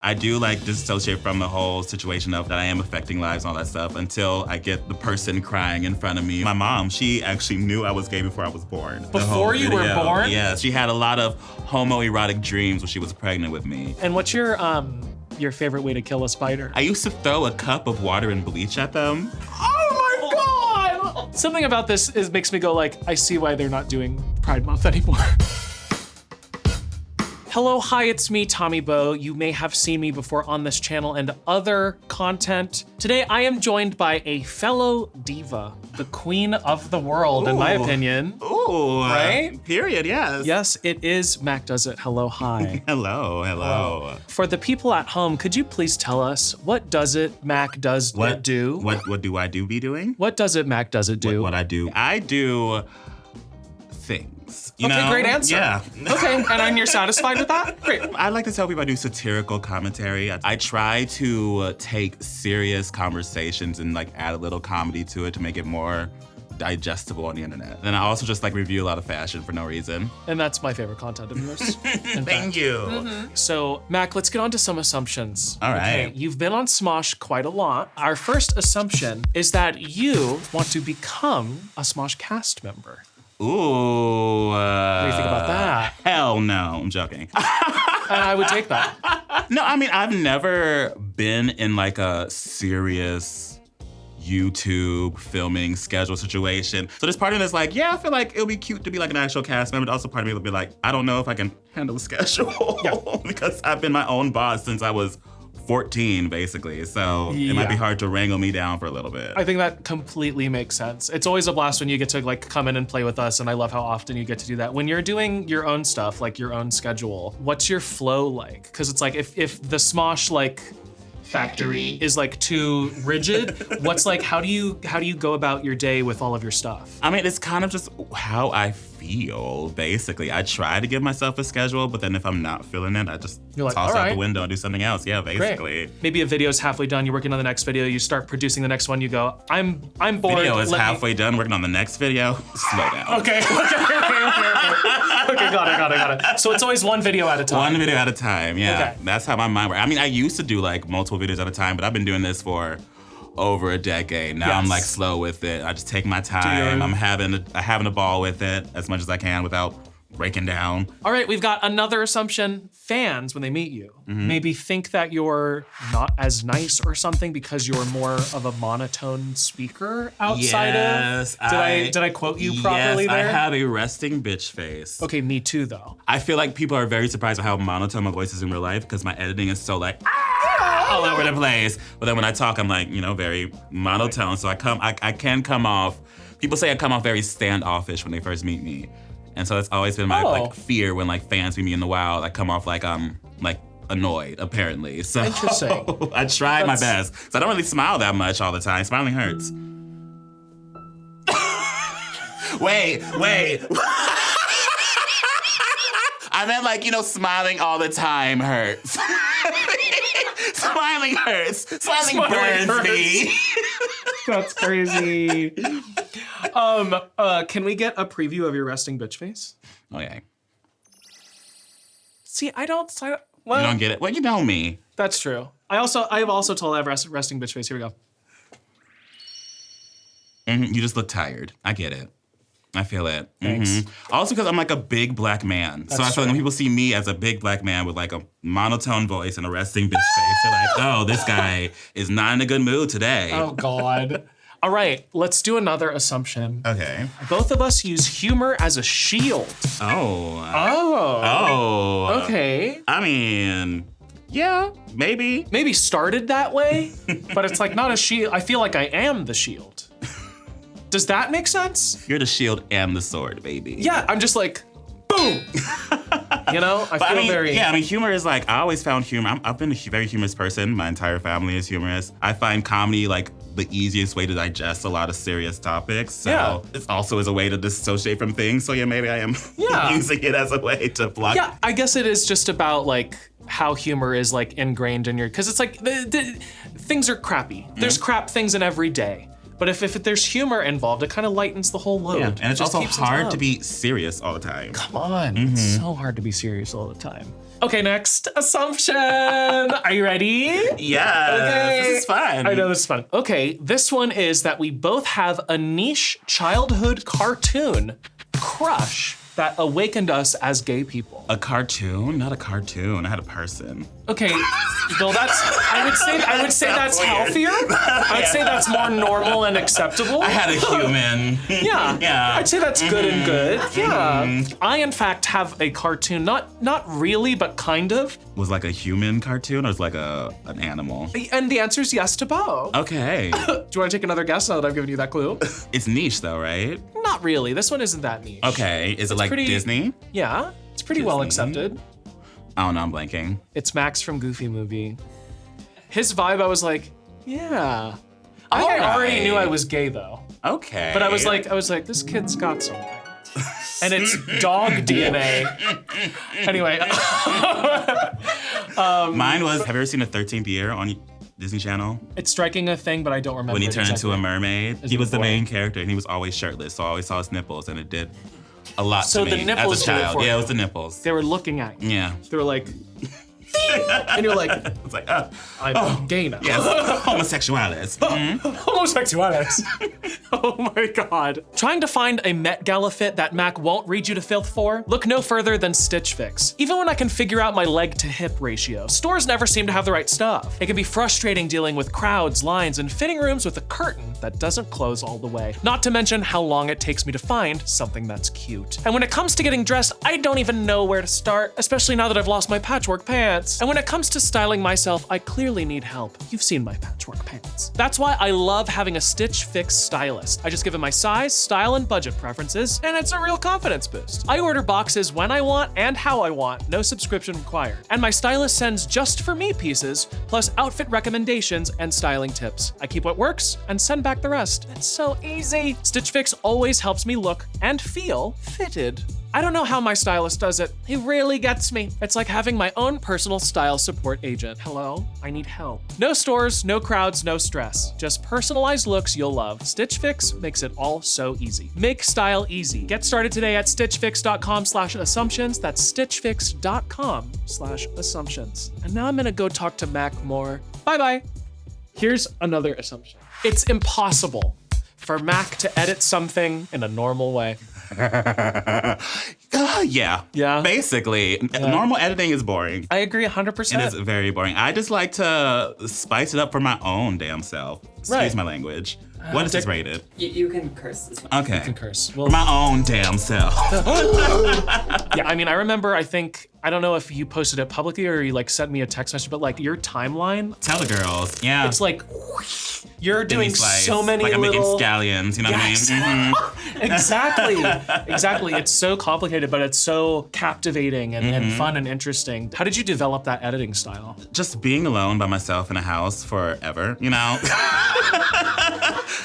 I do like dissociate from the whole situation of that I am affecting lives and all that stuff until I get the person crying in front of me. My mom, she actually knew I was gay before I was born. Before you were born? Yeah, she had a lot of homoerotic dreams when she was pregnant with me. And what's your favorite way to kill a spider? I used to throw a cup of water and bleach at them. Oh my God! Something about this makes me go like, I see why they're not doing Pride Month anymore. Hello, hi, it's me, Tommy Bow. You may have seen me before on this channel and other content. Today, I am joined by a fellow diva, the queen of the world, in my opinion. Ooh, right? Period, yes. Yes, it is Mac Does It. Hello, hi. Hello. For the people at home, could you please tell us, what does it Mac Does It do? What do I do be doing? What does it Mac Does It do? What I do? I do things. You know? Great answer. Yeah. Okay, and you're satisfied with that? Great. I like to tell people I do satirical commentary. I try to take serious conversations and like add a little comedy to it to make it more digestible on the internet. And I also just like review a lot of fashion for no reason. And that's my favorite content of yours. Thank you. Mm-hmm. So, Mac, let's get on to some assumptions. All right. Okay, you've been on Smosh quite a lot. Our first assumption is that you want to become a Smosh cast member. Ooh. What do you think about that? Hell no, I'm joking. I would take that. No, I mean, I've never been in like a serious YouTube filming schedule situation. So there's part of me that's like, yeah, I feel like it'll be cute to be like an actual cast member. But also part of me will be like, I don't know if I can handle the schedule. Yeah. Because I've been my own boss since I was 14, basically. So it might be hard to wrangle me down for a little bit. I think that completely makes sense. It's always a blast when you get to like come in and play with us, and I love how often you get to do that. When you're doing your own stuff, like your own schedule, what's your flow like? Because it's like if the Smosh like factory is like too rigid, what's like, how do you go about your day with all of your stuff? I mean, it's kind of just how I feel, basically. I try to give myself a schedule, but then if I'm not feeling it, I just toss out the window and do something else. Yeah, basically. Great. Maybe a video's halfway done, you're working on the next video, you start producing the next one, you go, I'm bored. Video is halfway done, working on the next video. Slow down. Okay, got it. So it's always one video at a time. One video at a time, yeah. Okay. That's how my mind works. I mean, I used to do like multiple videos at a time, but I've been doing this for over a decade. Now I'm like slow with it. I just take my time. I'm having a ball with it as much as I can without breaking down. All right, we've got another assumption. Fans, when they meet you, maybe think that you're not as nice or something because you're more of a monotone speaker outside of. Did I quote you properly there? I have a resting bitch face. Okay, me too though. I feel like people are very surprised at how monotone my voice is in real life because my editing is so like all over the place. But then when I talk, I'm like, very monotone. So I can come off, people say I come off very standoffish when they first meet me. And so it's always been my like fear when like fans meet me in the wild. I come off like I'm like annoyed, apparently. So interesting. I try my best. So I don't really smile that much all the time. Smiling hurts. Wait. I meant like, smiling all the time hurts. Smiling hurts. Smiling burns me. That's crazy. Can we get a preview of your resting bitch face? Okay. See, I don't. You don't get it? Well, you know me. That's true. I've also told I have resting bitch face. Here we go. You just look tired. I get it. I feel it. Thanks. Also because I'm like a big black man. So I feel like when people see me as a big black man with like a monotone voice and a resting bitch face, they're like, oh, this guy is not in a good mood today. Oh, God. All right, let's do another assumption. Okay. Both of us use humor as a shield. Oh. Okay. I mean, yeah, maybe. Maybe started that way, but it's like not a shield. I feel like I am the shield. Does that make sense? You're the shield and the sword, baby. Yeah, I'm just like, boom. I mean, humor is like, I always found humor. I've been a very humorous person. My entire family is humorous. I find comedy like the easiest way to digest a lot of serious topics. So it also is a way to dissociate from things. So yeah, maybe I am using it as a way to block. Yeah, I guess it is just about like how humor is like ingrained in your, because it's like, things are crappy. There's crap things in every day. But if there's humor involved, it kind of lightens the whole load. Yeah, and it's just also keeps it hard up. to be serious all the time. Come on, it's so hard to be serious all the time. Okay, next assumption. Are you ready? Yeah, Okay. this is fun. I know this is fun. Okay, this one is that we both have a niche childhood cartoon crush that awakened us as gay people. A cartoon? Not a cartoon. I had a person. Okay, well I would say that's healthier. I'd say that's more normal and acceptable. I had a human. Yeah. Yeah. I'd say that's good and good. Yeah. I in fact have a cartoon, not really, but kind of. Was like a human cartoon or was like an animal? And the answer is yes to both. Okay. Do you want to take another guess now that I've given you that clue? It's niche though, right? Not really. This one isn't that niche. Okay. Is it like pretty- Disney? Yeah, it's pretty well Disney. accepted. I don't know, I'm blanking. It's Max from Goofy Movie. His vibe, I was like, yeah. I think I already knew I was gay though. Okay. But I was like, this kid's got something. And it's dog DNA. Anyway. Mine was, have you ever seen The 13th Year on Disney Channel? It's striking a thing, but I don't remember When he it turned exactly. into a mermaid. As He a was the boy. main character and he was always shirtless, so I always saw his nipples and it did a lot So to the me nipples as a did it child. for Yeah, you. it was the nipples. They were looking at you. Yeah. They were like, and you're like, It's like, I'm gay now. yes, homosexualis. Homosexualis. Oh my God. Trying to find a Met Gala fit that Mac won't read you to filth for? Look no further than Stitch Fix. Even when I can figure out my leg to hip ratio, stores never seem to have the right stuff. It can be frustrating dealing with crowds, lines, and fitting rooms with a curtain that doesn't close all the way. Not to mention how long it takes me to find something that's cute. And when it comes to getting dressed, I don't even know where to start, especially now that I've lost my patchwork pants. And when it comes to styling myself, I clearly need help. You've seen my patchwork pants. That's why I love having a Stitch Fix stylist. I just give it my size, style, and budget preferences, and it's a real confidence boost. I order boxes when I want and how I want, no subscription required. And my stylist sends just for me pieces, plus outfit recommendations and styling tips. I keep what works and send back the rest. It's so easy. Stitch Fix always helps me look and feel fitted. I don't know how my stylist does it. He really gets me. It's like having my own personal style support agent. Hello, I need help. No stores, no crowds, no stress. Just personalized looks you'll love. Stitch Fix makes it all so easy. Make style easy. Get started today at stitchfix.com/assumptions. That's stitchfix.com/assumptions. And now I'm gonna go talk to Mac more. Bye-bye. Here's another assumption. It's impossible for Mac to edit something in a normal way. Yeah. Yeah? Basically. Normal editing is boring. I agree 100%. It is very boring. I just like to spice it up for my own damn self. Excuse Right. my language. What is this rated? You can curse as well. Okay. You can curse. For my own damn self. Yeah, I mean, I remember, I don't know if you posted it publicly or you like sent me a text message, but like your timeline, Tell the girls. Yeah. it's like, you're doing Thin slice. so many like I'm making little... scallions, you know Yes. what I mean? Exactly, exactly. It's so complicated, but it's so captivating and fun and interesting. How did you develop that editing style? Just being alone by myself in a house forever, you know?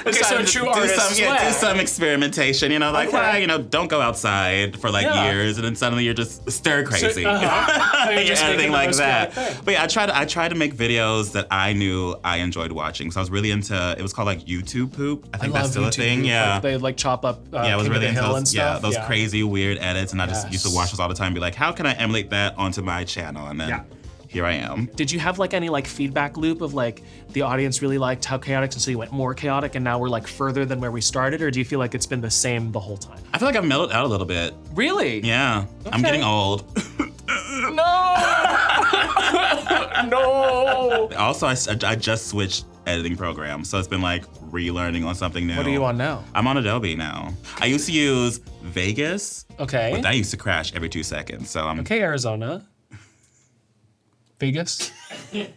Okay, so a true artist's do way. some experimentation, you know, like, Okay. well, you know, don't go outside for like Yeah. years and then suddenly you're just stir crazy. You're You're just making anything the like most that. chaotic thing. But yeah, I tried to make videos that I knew I enjoyed watching. So I was really into, it was called like YouTube poop. I think that's still a thing, YouTube. yeah. Like, they like chop up Yeah, I was King of really the into Hill those, and stuff. those crazy weird edits, and I just used to Yes. watch those all the time and be like, how can I emulate that onto my channel? And then here I am. Did you have like any like feedback loop of like the audience really liked how chaotic, and so you went more chaotic and now we're like further than where we started, or do you feel like it's been the same the whole time? I feel like I've mellowed out a little bit. Really? Yeah, I'm getting old. No! No! Also, I just switched editing programs, so it's been like relearning on something new. What are you on now? I'm on Adobe now. I used to use Vegas, Okay. but that used to crash every 2 seconds. So I'm Okay, Arizona. Vegas.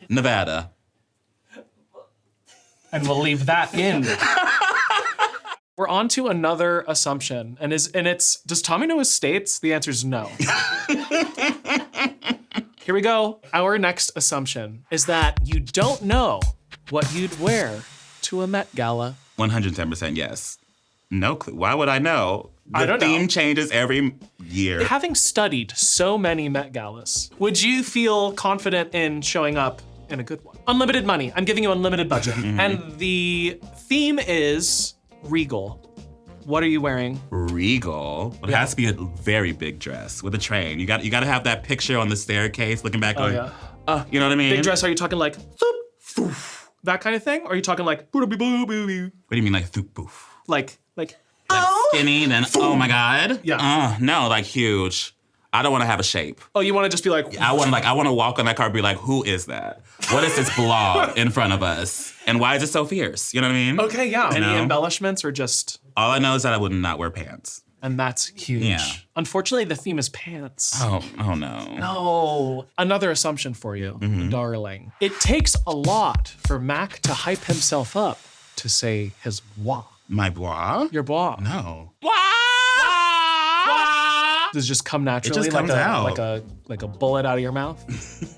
Nevada. And we'll leave that in. We're on to another assumption, and it's, does Tommy know his states? The answer is no. Here we go. Our next assumption is that you don't know what you'd wear to a Met Gala. 110% yes. No clue. Why would I know? I don't The know. theme changes every year. Having studied so many Met Galas, would you feel confident in showing up in a good one. Unlimited money. I'm giving you unlimited budget. And the theme is regal. What are you wearing? Regal. It has to be a very big dress with a train. You got to have that picture on the staircase looking back going, you know what I mean? Big dress, are you talking like, that kind of thing? Or are you talking like, what do you mean like thoop boof? Like skinny, then oh my God? Yeah. No, like huge. I don't want to have a shape. Oh, you want to just be like, I want to walk on that car and be like, who is that? What is this blob in front of us? And why is it so fierce? You know what I mean? Okay, yeah. Any embellishments or just? All I know is that I would not wear pants. And that's huge. Yeah. Unfortunately, the theme is pants. Oh no. No. Another assumption for you, darling. It takes a lot for Mac to hype himself up to say his BWAH. My BWAH? Your BWAH. No. Does it just come naturally? It just comes out. Like a bullet out of your mouth?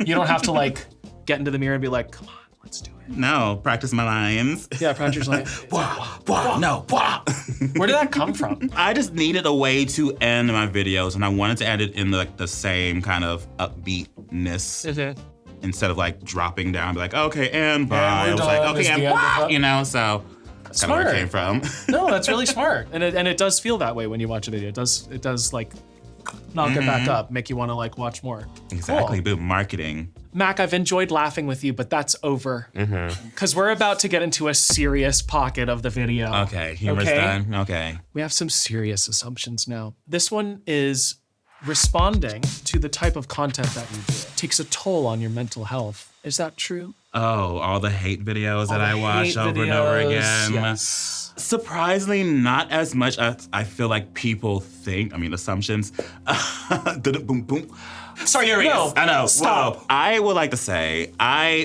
You don't have to like get into the mirror and be like, come on, let's do it. No, practice my lines. Yeah, practice your lines. BWAH. Where did that come from? I just needed a way to end my videos, and I wanted to end it in the same kind of upbeatness. Instead of like dropping down, be like, okay, and bye. I was like, okay, and bye. You know, so that's kind of where it came from. No, that's really smart. And it does feel that way when you watch a video. It does like knock it back up, make you want to like watch more. Exactly, Cool. boom, marketing. Mac, I've enjoyed laughing with you, but that's over. Because we're about to get into a serious pocket of the video. Okay, humor's done, okay. We have some serious assumptions now. This one is responding to the type of content that you do. It takes a toll on your mental health. Is that true? Oh, all the hate videos that I watch over and over again. Yes. Surprisingly, not as much as I feel like people think. I mean, assumptions. Boom, boom. Serious. No, I know. stop. Whoa. I would like to say,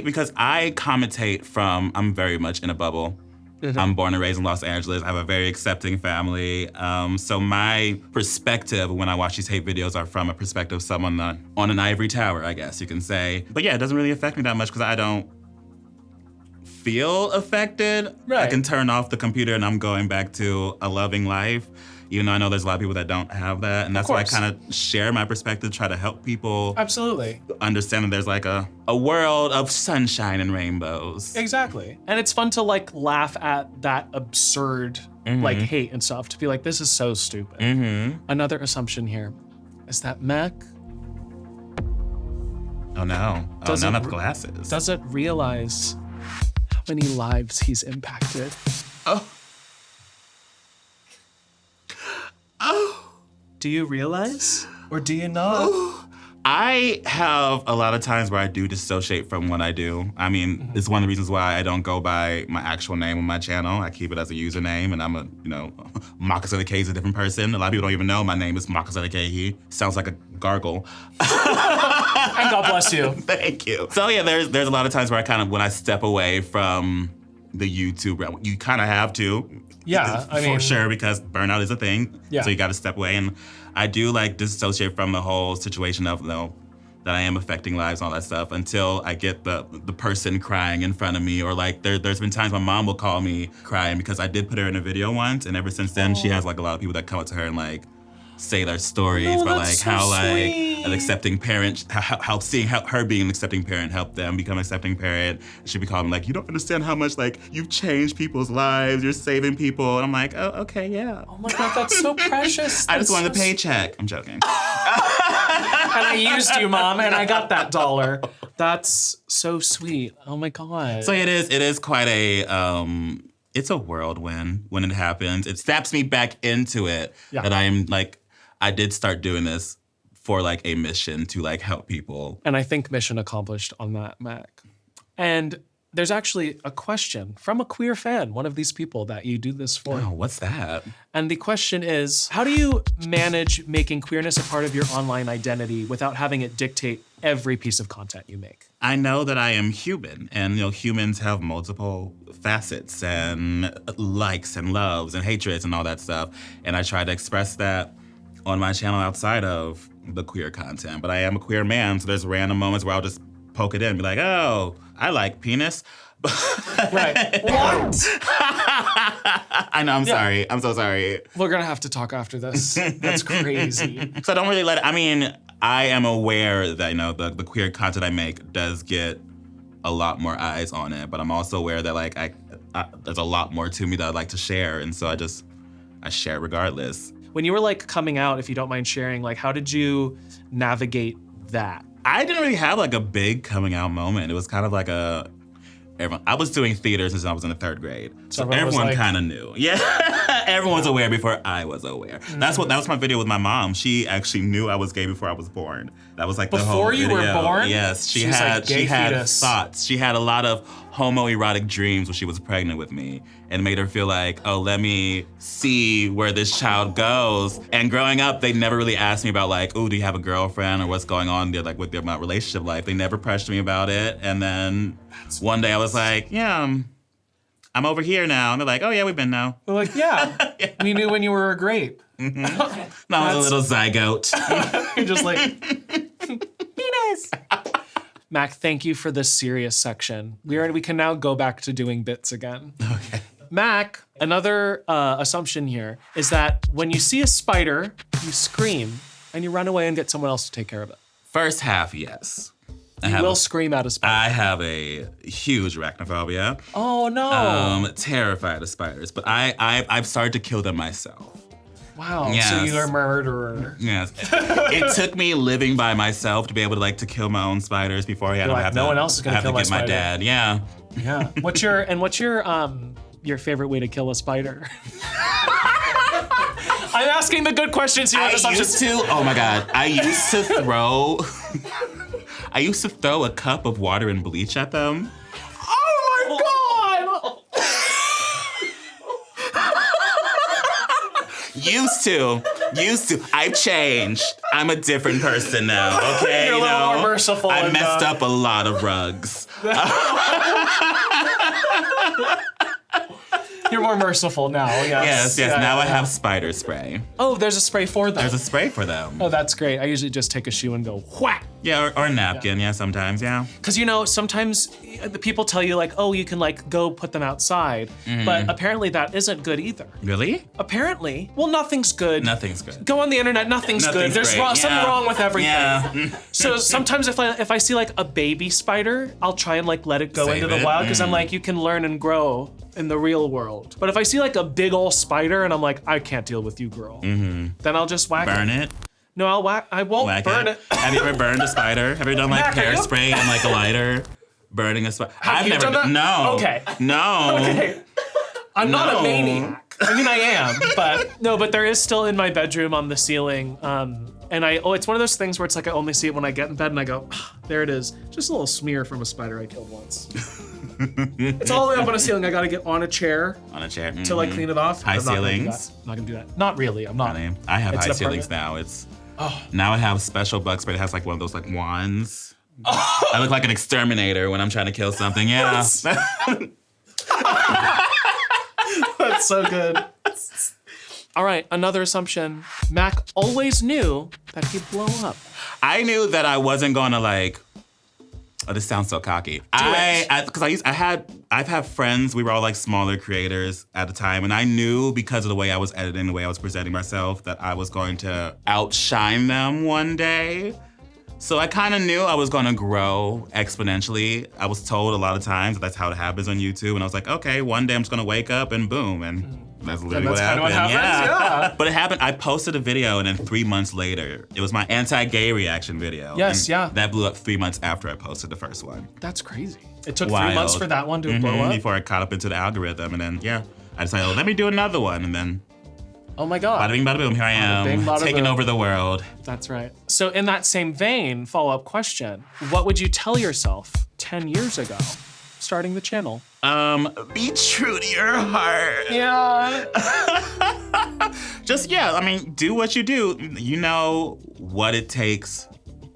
because I commentate from, I'm very much in a bubble. I'm born and raised in Los Angeles. I have a very accepting family. So my perspective when I watch these hate videos are from a perspective of someone on an ivory tower, I guess you can say. But yeah, it doesn't really affect me that much because I don't feel affected. Right. I can turn off the computer and I'm going back to a loving life. Even though I know there's a lot of people that don't have that. And that's why I kind of share my perspective, try to help people. Absolutely. Understand that there's like a world of sunshine and rainbows. Exactly. And it's fun to like laugh at that absurd like hate and stuff, to be like, this is so stupid. Another assumption here is that Mac not the glasses. doesn't realize how many lives he's impacted. Do you realize? Or do you not? I have a lot of times where I do dissociate from what I do. I mean, it's one of the reasons why I don't go by my actual name on my channel. I keep it as a username, and I'm Makasele K is a different person. A lot of people don't even know my name is Makasele K. Sounds like a gargle. And God bless you. Thank you. So yeah, there's a lot of times where when I step away from the YouTube realm, you kind of have to. Yeah, I mean, for sure, because burnout is a thing. Yeah. So you got to step away, and I do like dissociate from the whole situation of that I am affecting lives and all that stuff until I get the person crying in front of me, or like there's been times my mom will call me crying because I did put her in a video once, and ever since then she has like a lot of people that come up to her and like say their stories, but like so how like sweet. an accepting parent, how seeing her being an accepting parent helped them become an accepting parent. She'd be calling me like, you don't understand how much like you've changed people's lives, you're saving people. And I'm like, oh, okay, yeah. Oh my God, that's so precious. I just wanted a paycheck. I'm joking. And I used you, Mom, and I got that dollar. That's so sweet. Oh my God. So it is quite it's a whirlwind when it happens. It snaps me back into it that I am like, I did start doing this for like a mission to like help people. And I think mission accomplished on that, Mac. And there's actually a question from a queer fan, one of these people that you do this for. Oh, what's that? And the question is, how do you manage making queerness a part of your online identity without having it dictate every piece of content you make? I know that I am human, and humans have multiple facets and likes and loves and hatreds and all that stuff. And I try to express that on my channel outside of the queer content. But I am a queer man, so there's random moments where I'll just poke it in and be like, oh, I like penis. Right. What? I know, I'm sorry. I'm so sorry. We're gonna have to talk after this. That's crazy. So I don't really let it, I mean, I am aware that, the queer content I make does get a lot more eyes on it, but I'm also aware that like there's a lot more to me that I'd like to share, and so I share regardless. When you were like coming out, if you don't mind sharing, like how did you navigate that? I didn't really have like a big coming out moment. It was kind of like I was doing theater since I was in the 3rd grade. So everyone kind of knew. Yeah, everyone was aware before I was aware. That was my video with my mom. She actually knew I was gay before I was born. That was like the whole video. Before you were born? Yes, she had thoughts. She had a lot of homoerotic dreams when she was pregnant with me, and made her feel like, oh, let me see where this child goes. And growing up, they never really asked me about like, oh, do you have a girlfriend or what's going on there, like with my relationship life. They never pressured me about it. And then one day I was like, yeah, I'm over here now. And they're like, oh yeah, we've been now. We're like, yeah, we knew when you were a grape. Mm-hmm. I was a little zygote. You're just like, penis. Mac, thank you for this serious section. We can now go back to doing bits again. Okay. Mac, another assumption here is that when you see a spider, you scream and you run away and get someone else to take care of it. First half, yes. You will scream at a spider. I have a huge arachnophobia. Oh no. Terrified of spiders, but I've started to kill them myself. Wow, yes. So you're a murderer. Yes. It took me living by myself to be able to kill my own spiders before I had to have no one else is gonna kill my spider. My dad. Yeah. Yeah. What's your favorite way to kill a spider? I'm asking the good questions here. Oh my God. I used to throw a cup of water and bleach at them. Oh my God! Used to. I've changed. I'm a different person now, okay? You're a little more merciful. I messed up a lot of rugs. You're more merciful now, yes. Yes. Now I have spider spray. Oh, there's a spray for them. There's a spray for them. Oh, that's great. I usually just take a shoe and go whack. Yeah, or a napkin, yeah, sometimes, yeah. Because sometimes the people tell you like, oh, you can go put them outside, but apparently that isn't good either. Really? Apparently. Well, nothing's good. Nothing's good. Go on the internet, nothing's good. There's something wrong with everything. Yeah. So sometimes if I see like a baby spider, I'll try and let it go into the wild because I'm like, you can learn and grow in the real world. But if I see like a big old spider and I'm like, I can't deal with you, girl, then I'll just whack it. Burn it? No, I won't burn it. Have you ever burned a spider? Have you done hair spray and a lighter? Burning a spider? I've never done that? No. Okay. No. Okay. I'm not a maniac. I mean, I am, but there is still in my bedroom on the ceiling. And it's one of those things where it's like I only see it when I get in bed and I go, there it is. Just a little smear from a spider I killed once. It's all the way up on a ceiling. I gotta get on a chair. To clean it off. High ceilings? I'm not gonna do that. Not really, I'm not. I have high ceilings now. Now I have special bug spray that has one of those wands. Oh. I look like an exterminator when I'm trying to kill something, yeah. That's so good. All right, another assumption. Mac always knew that he'd blow up. I knew that I wasn't gonna oh, this sounds so cocky. I've had friends, we were all smaller creators at the time, and I knew because of the way I was editing, the way I was presenting myself, that I was going to outshine them one day. So I kind of knew I was gonna grow exponentially. I was told a lot of times that's how it happens on YouTube, and I was like, okay, one day I'm just gonna wake up and boom, and that's literally what happened. Yeah. But it happened, I posted a video and then 3 months later, it was my anti-gay reaction video. Yes, yeah. That blew up 3 months after I posted the first one. That's crazy. It took 3 months for that one to blow up? Before I caught up into the algorithm, and then, I decided, let me do another one, and then oh my God. Bada bing, bada boom, here I am, taking over the world. That's right. So in that same vein, follow-up question, what would you tell yourself 10 years ago, starting the channel? Be true to your heart. Yeah. Just, do what you do. You know what it takes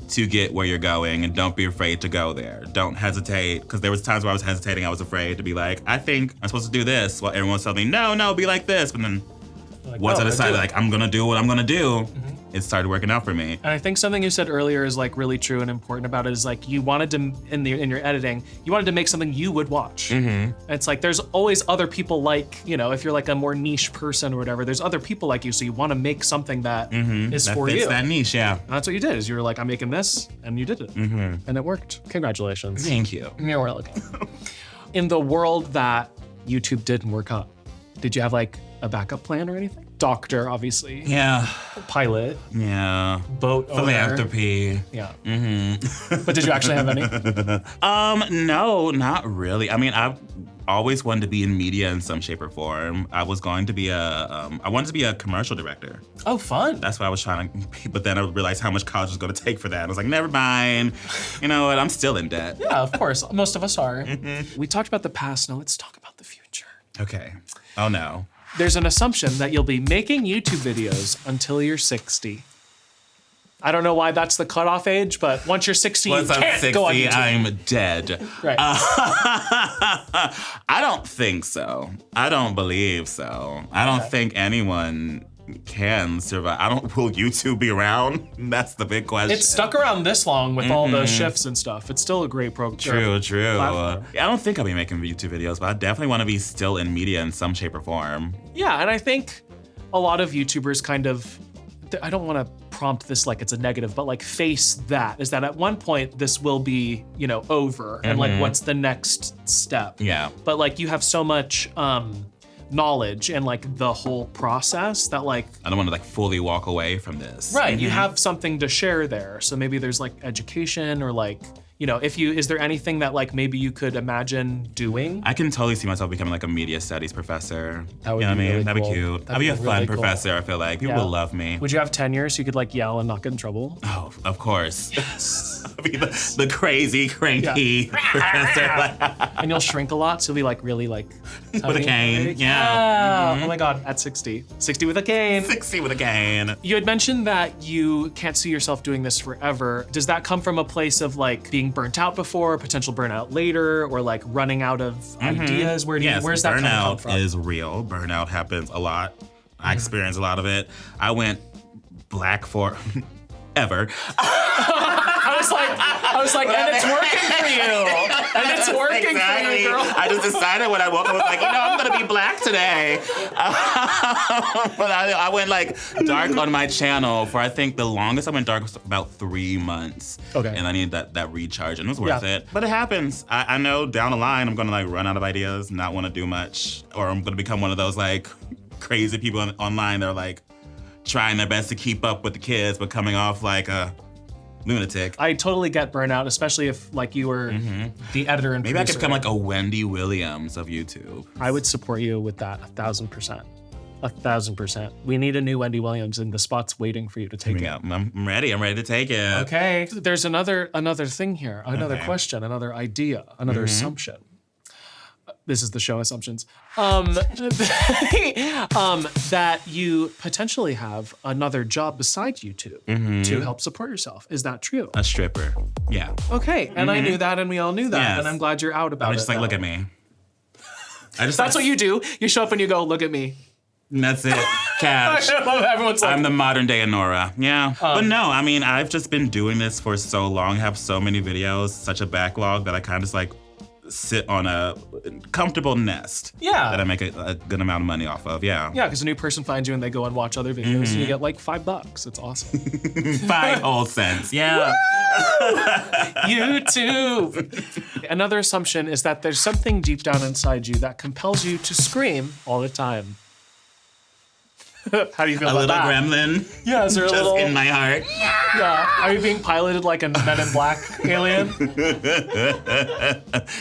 to get where you're going, and don't be afraid to go there. Don't hesitate, because there was times where I was hesitating, I was afraid to be like, I think I'm supposed to do this, while everyone was telling me, no, be like this, but then once I decided, I'm gonna do what I'm gonna do, it started working out for me. And I think something you said earlier is like really true and important about it is like you wanted to, in your editing, you wanted to make something you would watch. And it's like there's always other people like, you know, if you're like a more niche person or whatever, there's other people like you, so you want to make something that is that for fits you. that niche, yeah. And that's what you did, is you were like, I'm making this, and you did it. And it worked. Congratulations. Thank you. You're welcome. In the world that YouTube didn't work out, did you have like a backup plan or anything? Doctor, obviously. Yeah. Pilot. Yeah. Boat owner. Philanthropy. Yeah. But did you actually have any? No, not really. I mean, I've always wanted to be in media in some shape or form. I was going to be I wanted to be a commercial director. Oh, fun. That's what I was trying to be, but then I realized how much college was gonna take for that. I was like, never mind. You know what, I'm still in debt. Yeah, of course. Most of us are. We talked about the past, now let's talk about the future. Okay. Oh no. There's an assumption that you'll be making YouTube videos until you're 60. I don't know why that's the cutoff age, but once you're 60, Once you I'm can't 60, go on YouTube. I'm dead. Right. I don't think so. I don't believe so. I don't think anyone can survive. Will YouTube be around? That's the big question. It's stuck around this long with all those shifts and stuff. It's still a great program. True. Platform. I don't think I'll be making YouTube videos, but I definitely want to be still in media in some shape or form. Yeah, and I think a lot of YouTubers kind of, I don't want to prompt this like it's a negative, but like face that, is that at one point this will be, you know, over and like what's the next step? Yeah. But like you have so much knowledge and like the whole process that like, I don't want to like fully walk away from this. right, you have something to share there. So maybe there's like education or like, you know, is there anything that like maybe you could imagine doing? I can totally see myself becoming like a media studies professor. That would you know be what I mean? really That'd cool. be cute. That'd I'd be be a fun really cool. professor, I feel like. People Yeah. will love me. Would you have tenure so you could like yell and not get in trouble? Oh, of course. I'd be the crazy, cranky professor. And you'll shrink a lot, so you'll be like really like With a tiny. cane, Like, yeah. Oh my God, at 60. 60 with a cane. 60 with a cane. You had mentioned that you can't see yourself doing this forever. Does that come from a place of like being burnt out before, potential burnout later, or like running out of ideas? Where's that coming burnout from? is real. Burnout happens a lot. I experience a lot of it. I went black for ever. I was like, and it's working for you. And it's working for you, girl. I just decided when I woke up, I was like, you know, I'm gonna be black today. But I went like dark on my channel for, I think the longest I went dark was about 3 months. Okay. And I needed that recharge, and it was worth Yeah. it. But it happens. I know down the line, I'm gonna like run out of ideas, not wanna do much, or I'm gonna become one of those like crazy people online that are like trying their best to keep up with the kids, but coming off like a lunatic. I totally get burnout, especially if like you were the editor and Maybe I could producer. become like a Wendy Williams of YouTube. I would support you with that 1,000%. 1,000%. We need a new Wendy Williams, and the spot's waiting for you to take it. Yeah, I'm ready. I'm ready to take it. Okay. There's another thing here, another question, another idea, another assumption. This is the show assumptions. That you potentially have another job besides YouTube to help support yourself. Is that true? A stripper. Yeah. Okay, and I knew that, and we all knew that, Yes. and I'm glad you're out about I'm it. just like, now. look at me. That's what you do. You show up and you go, look at me. And that's it. Cash. Everyone's like, I'm the modern day Honora. Yeah. But no, I mean, I've just been doing this for so long. I have so many videos, such a backlog that I kind of just like sit on a comfortable nest. Yeah. That I make a good amount of money off of. Yeah. yeah, because a new person finds you and they go and watch other videos, and you get like $5. It's awesome. 5 whole cents. Yeah. YouTube. Another assumption is that there's something deep down inside you that compels you to scream all the time. How do you feel A about little that? gremlin. Yeah, is there a Just little? in my heart. Yeah. Are you being piloted like a Men in Black alien?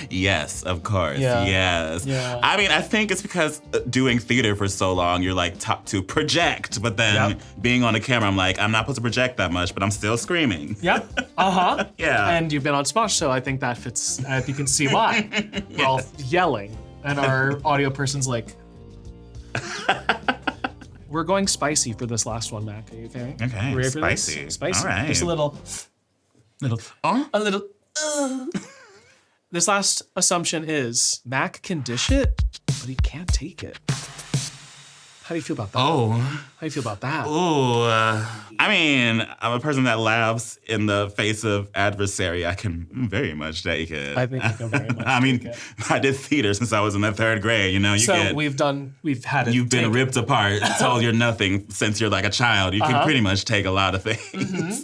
Yes, of course. Yeah. Yes. Yeah. I mean, I think it's because doing theater for so long, you're like taught to project, but then Yep. being on the camera, I'm like, I'm not supposed to project that much, but I'm still screaming. Yep. Uh-huh. Yeah. And you've been on Smosh, so I think that fits. You can see why. We're all yelling, and our audio person's like. We're going spicy for this last one, Mac. Are you okay? Okay, Ready for this? spicy. Spicy. All right. Just a little. A little. This last assumption is Mac can dish it, but he can't take it. How do you feel about that? Oh. How do you feel about that? Ooh. I mean, I'm a person that laughs in the face of adversary. I can very much take it. I think you can very much I mean, take it. I did theater since I was in the 3rd grade. You know, we've had it. You've been ripped apart, told you're nothing since you're like a child. You can pretty much take a lot of things.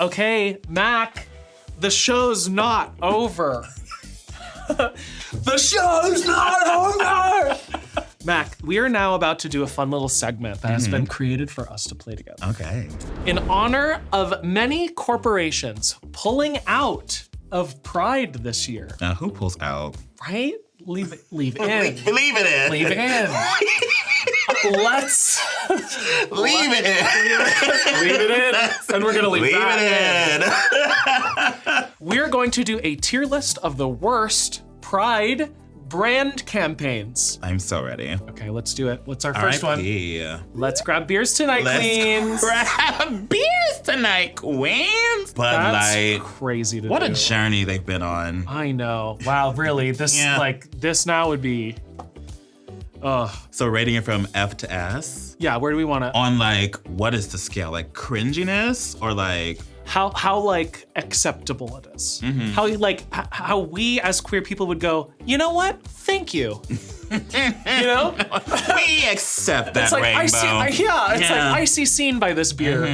Okay, Mac, the show's not over. The show's not over! Mac, we are now about to do a fun little segment that has been created for us to play together. Okay. In honor of many corporations pulling out of Pride this year. Now, who pulls out? Right? Leave in. Leave it in. Leave it in. Let's Leave it in. leave it in. And we're gonna leave it in. We're going to do a tier list of the worst Pride brand campaigns. I'm so ready. Okay, let's do it. What's our first one? R.I.P. Let's grab beers tonight, queens. Grab beers tonight, queens. But That's crazy to what do. a journey they've been on. I know. Wow, really? This this now would be. So rating it from F to S. Yeah, where do we want to? On like, what is the scale? Like cringiness or like? How like acceptable it is. Mm-hmm. How we as queer people would go, you know what? Thank you. You know? We accept that It's like rainbow. it's like icy seen by this beer.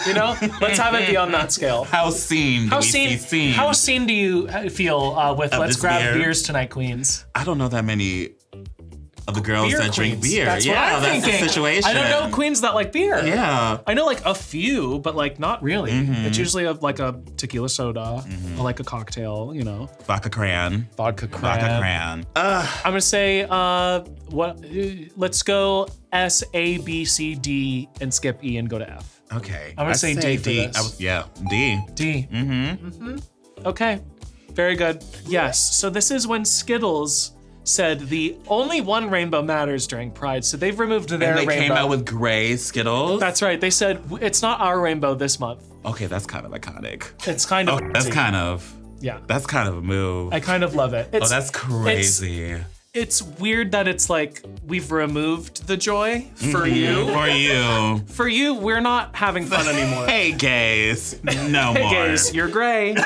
You know? Let's have it be on that scale. How seen do we see seen? How seen do you feel with Let's this Grab beer? Beers Tonight, queens? I don't know that many of the girls Beer that drink queens. beer. That's what I'm that's thinking. the situation. I don't know queens that like beer. Yeah. I know like a few, but like not really. It's usually like a tequila soda or like a cocktail, you know. Vodka cran. Vodka cran. Vodka cran. I'm gonna say let's go S, A, B, C, D, and skip E and go to F. Okay. I'm gonna say D for this. D. D. Okay. Very good. Yes. So this is when Skittles said the only one rainbow matters during Pride, so they've removed their And they rainbow. came out with gray Skittles. That's right. They said it's not our rainbow this month. Okay, that's kind of iconic. It's kind of That's kind of a move. I kind of love it. It's, that's crazy. It's weird that it's like we've removed the joy for you. For you. For you, we're not having fun anymore. Hey, gays. No more. Hey, gays, you're gray.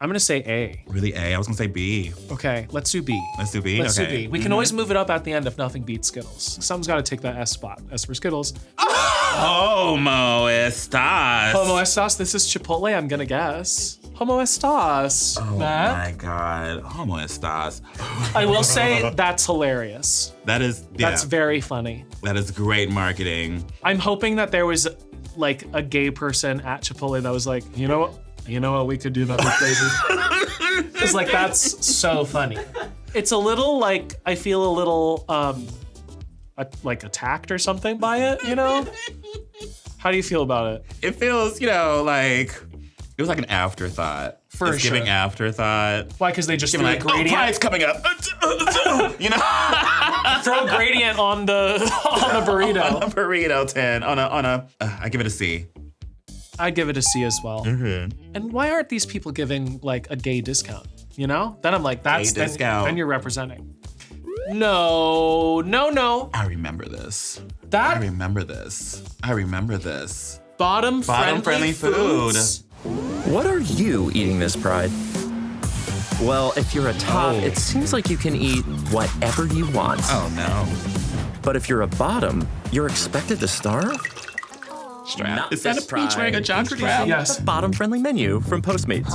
I'm gonna say A. Really A? I was gonna say B. Okay, let's do B. Let's do B? Let's okay. do B. We can always move it up at the end if nothing beats Skittles. Someone's gotta take that S spot. S for Skittles. Homo estas. Homo estas, this is Chipotle, I'm gonna guess. Homo estas. Oh Matt? my God. Homo estas. I will say that's hilarious. That's very funny. That is great marketing. I'm hoping that there was like a gay person at Chipotle that was like, you know what we could do that with crazy. It's like, that's so funny. It's a little like, I feel a little like attacked or something by it, you know? How do you feel about it? It feels, like, it was like an afterthought. For it's giving afterthought. Why? Because they just Giving threw a like, gradient. Pride's coming up. You know? Throw a gradient on the burrito. On a burrito tin. I give it a C. I'd give it a C as well. And why aren't these people giving like a gay discount? You know? Then I'm like, that's Gay discount. Then you're representing. No. I remember this. That I remember this. bottom-friendly foods. What are you eating this Pride? Well, if you're a top, it seems like you can eat whatever you want. Oh no. But if you're a bottom, you're expected to starve? Strap. Is this that a peach wearing a jock strap? Yes. The bottom-friendly menu from Postmates.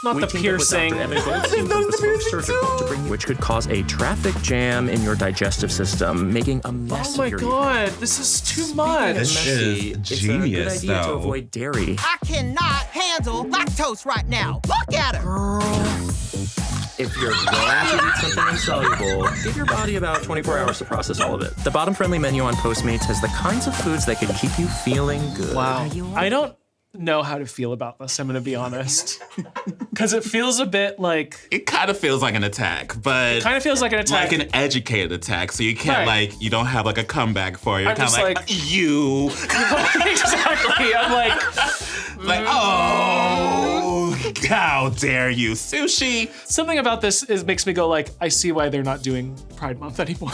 Not the teamed up with piercing. Dr. Evan Goldstein from Bespoke Surgical to bring, which could cause a traffic jam in your digestive system, making a mess Oh my of your God, this is too much. This messy. is It's a genius, good idea to though. avoid dairy. I cannot handle lactose right now. Look at her. If you're going to eat something insoluble, give your body about 24 hours to process all of it. The bottom-friendly menu on Postmates has the kinds of foods that can keep you feeling good. Wow. I don't know how to feel about this, I'm gonna be honest. Because it feels a bit like... It kind of feels like an attack, but... Kind of feels like an attack. Like an educated attack, so you can't Right. you don't have like a comeback for it. You're I'm kind of just like, like- you. Exactly, I'm like... Like, oh, How dare you, sushi? Something about this makes me go like, I see why they're not doing Pride Month anymore.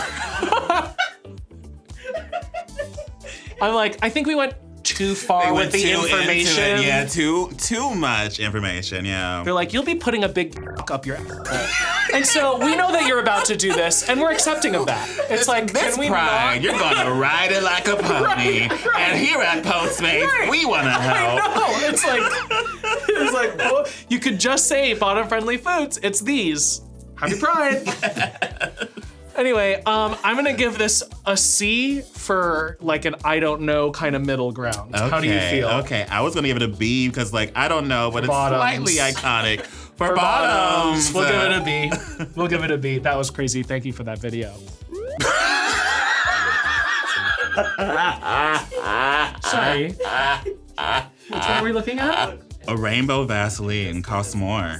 I'm like, I think we went too far with the information. Yeah, too much information, yeah. They're like, you'll be putting a big up your ass. And so we know that you're about to do this, and we're accepting of that. It's like, this can we Pride, not? you're gonna ride it like a pony. Right. And here at Postmates, we wanna help. I know, it's like, well, you could just say bottom-friendly foods. It's these. Happy Pride. Anyway, I'm gonna give this a C for like an I don't know kind of middle ground. Okay, How do you feel? Okay, I was gonna give it a B because like, I don't know, but it's bottoms. slightly iconic. For Bottoms. bottoms. We'll give it a B. We'll give it a B. That was crazy. Thank you for that video. Sorry. Which one are we looking at? A rainbow Vaseline costs more.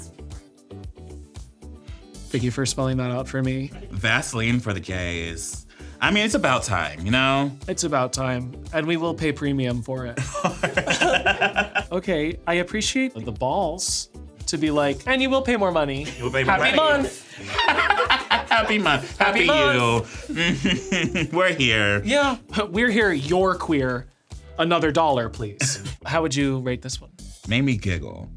Thank you for spelling that out for me. Vaseline for the gays. I mean, it's about time, you know? It's about time, and we will pay premium for it. Okay, I appreciate the balls to be like, and you will pay more money. will pay more Happy money. month. Happy month. Happy you. We're here. Yeah, we're here. You're queer. Another $1, please. How would you rate this one? Made me giggle,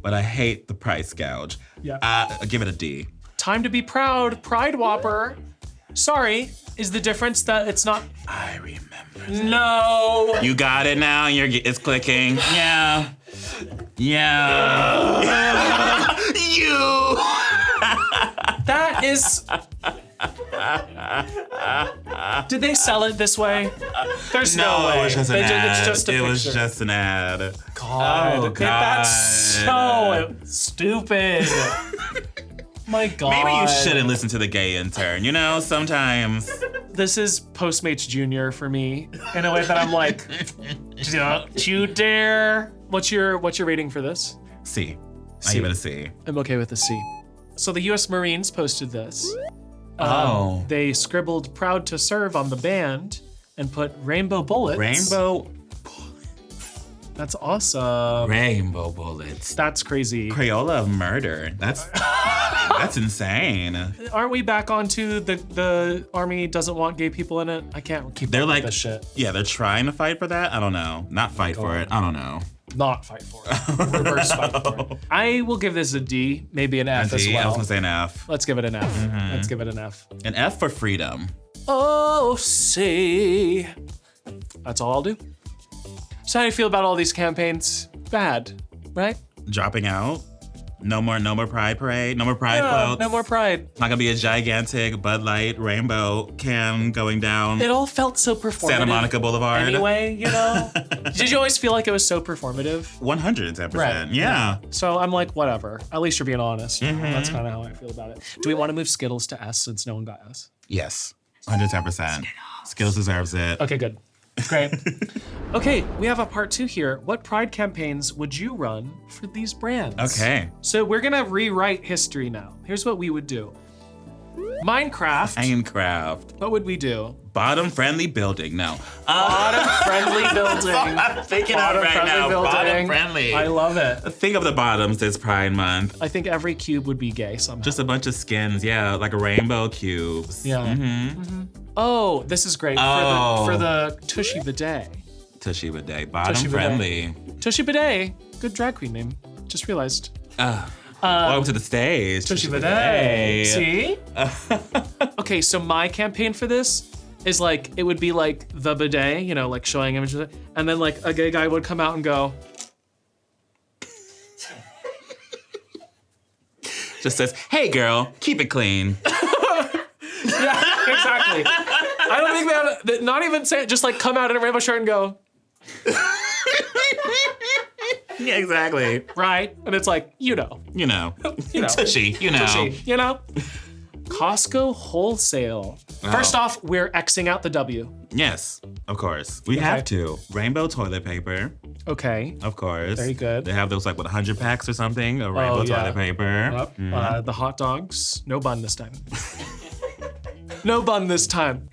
but I hate the price gouge. Yeah. I'll give it a D. Time to be proud, Pride Whopper. Sorry, is the difference that it's not? I remember. No. You got it now. It's clicking. Yeah. Yeah. You. That is. Did they sell it this way? There's no way. It was just an ad. It's just a it picture. was just an ad. God. Oh, Okay, that's so stupid. My God. Maybe you shouldn't listen to the gay intern. You know, sometimes. This is Postmates Junior for me in a way that I'm like, don't you dare. What's your rating for this? C. I C. give it a C. I'm okay with the C. So the U.S. Marines posted this. Oh. They scribbled "proud to serve" on the band and put rainbow bullets. Rainbow. That's awesome. Rainbow bullets. That's crazy. Crayola of murder. That's insane. Aren't we back onto the army doesn't want gay people in it? I can't keep They're up with like, this shit. yeah, they're trying to fight for that. I don't know. Not fight for it. I don't know. Not fight for it. Reverse fight for it. I will give this a D, maybe an F as I was well. gonna say an F. Let's give it an F. Let's give it an F. An F for freedom. Oh, C. That's all I'll do. So how do you feel about all these campaigns? Bad, right? Dropping out. No more pride parade. No more pride floats. No more pride. Not gonna be a gigantic Bud Light rainbow can going down It all felt so performative. Santa Monica Boulevard. Anyway, you know? Did you always feel like it was so performative? 110%. Right. Yeah. So I'm like, whatever. At least you're being honest. That's kind of how I feel about it. Do we want to move Skittles to S since no one got S? Yes. 110%. Skittles deserves it. Okay, good. Great. Okay, we have a part 2 here. What pride campaigns would you run for these brands? Okay. So we're gonna rewrite history now. Here's what we would do. Minecraft. What would we do? Bottom-friendly building. No. Bottom-friendly building. I'm thinking of right now. Bottom-friendly. I love it. Think of the bottoms this Pride Month. I think every cube would be gay somehow. Just a bunch of skins, yeah, like rainbow cubes. Yeah. Oh, this is great for the Tushy Bidet. Tushy Bidet. Bottom-friendly. Tushy Bidet. Good drag queen name. Just realized. Welcome to the stage. Tushy Bidet. See? Okay, so my campaign for this is like, it would be like the bidet, you know, like showing images of it, and then like a gay guy would come out and go. Just says, hey girl, keep it clean. Yeah, exactly. I don't think they have, not even say it, just like come out in a rainbow shirt and go. Yeah, exactly. Right? And it's like, you know. You know. You know. Tushy, you know. Tushy, you know? Costco wholesale. First off, we're Xing out the W. Yes, of course. We have to. Rainbow toilet paper, Okay. of course. Very good. They have those like, 100 packs or something of rainbow yeah. toilet paper. Yep. The hot dogs. No bun this time. No bun this time.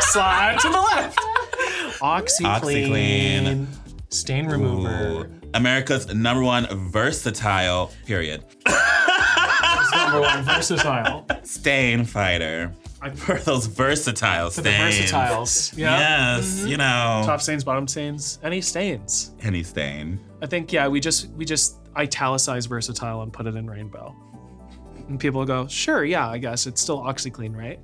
Slide to the left. OxyClean. OxyClean. Stain remover. Ooh. America's #1 versatile, period. #1 versatile. Stain fighter. For those versatile For stains. the versatiles. Yeah. Yes, you know. Top stains, bottom stains, any stains. Any stain. I think, yeah, we just italicize versatile and put it in rainbow. And people go, sure, yeah, I guess it's still OxyClean, right?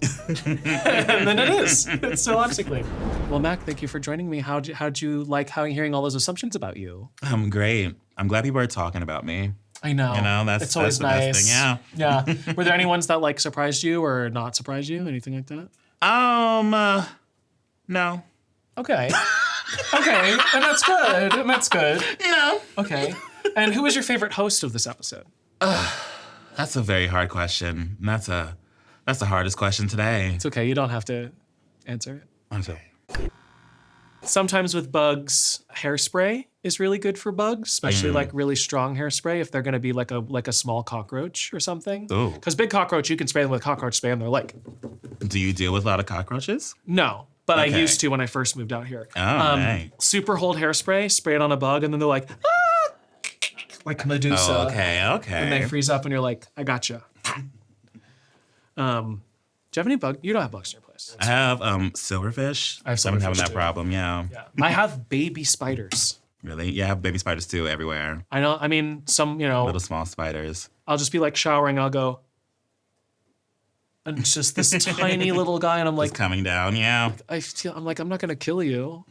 And then it is. It's still OxyClean. Well, Mac, thank you for joining me. How'd you like hearing all those assumptions about you? Great. I'm glad people are talking about me. I know. You know, that's always the nice. best thing, yeah. Yeah. Were there any ones that like surprised you or not surprised you? Anything like that? No. Okay. Okay. And that's good. And that's good. No. Okay. And who was your favorite host of this episode? That's a very hard question. That's the hardest question today. It's okay. You don't have to answer it. I'm sorry. Sometimes with bugs, hairspray is really good for bugs, especially like really strong hairspray if they're gonna be like a small cockroach or something. Ooh. Because big cockroach, you can spray them with cockroach spray on their leg. Do you deal with a lot of cockroaches? No, but I Okay. used to when I first moved out here. Oh, nice. Super hold hairspray, spray it on a bug, and then they're like, ah! Like Medusa. Oh, okay. And they freeze up and you're like, I gotcha. Do you have any bugs? You don't have bugs in your place. I have silverfish. I have So I'm having silverfish, that too. problem, yeah. Yeah. I have baby spiders. Really? Yeah, I have baby spiders too everywhere. I know, I mean, some, Little small spiders. I'll just be like showering, I'll go, and it's just this tiny little guy, and I'm It's like, coming down, yeah. I'm like, I'm not gonna kill you.